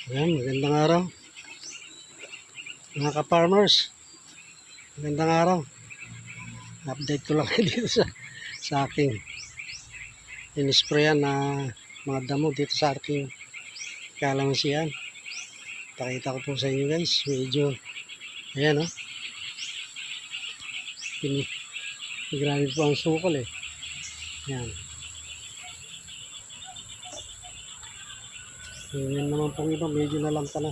Ayan, magandang araw mga ka-farmers. Magandang araw. Update ko lang dito sa aking inisprayan na mga damo dito sa aking kalamansian. Pakita ko po sa inyo guys. Medyo ayan grabe po ang sukol eh. Ayan. Yan naman pong iba, medyo nalamta na.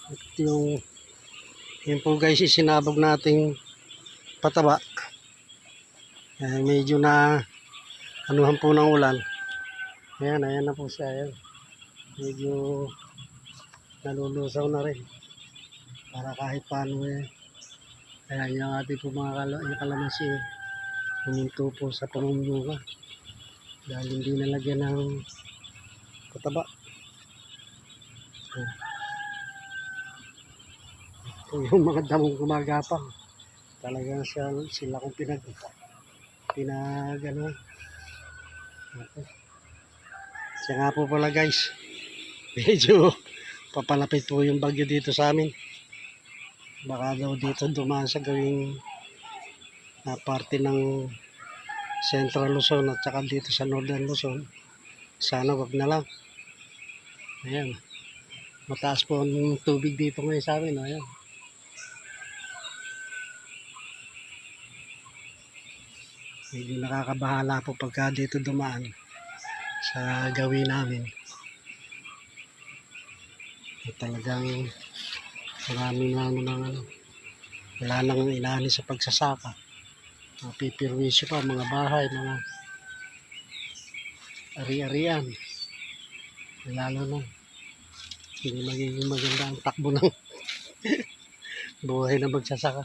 At yung po guys, isinabog nating pataba. Medyo na anuhan po ng ulan. Ayan na po siya. Ayan. Medyo nalulusaw na rin. Para kahit paano ayan yung ating po mga kalamansi huminto po sa pamumuga. Dahil hindi nalagyan ng pataba. Yung mga damong gumagapang talagang sila kung ano. Siya nga po pala guys, medyo papalapit po yung bagyo dito sa amin. Baka daw dito dumaan sa gawing parte ng Central Luzon at saka dito sa Northern Luzon. Sana wag na lang. Ayan, mataas po ang tubig dito ngayon sa amin. Ayan. Medyo nakakabahala po pagka dito dumaan sa gawin namin. Talagang marami na wala nang inani sa pagsasaka. Pipirwisyo pa mga bahay, mga ari-arian. Lalo na hindi magiging maganda ang takbo ng buhay na magsasaka.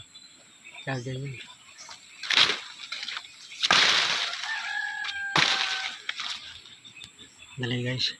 Kaya ganyan. Dali guys.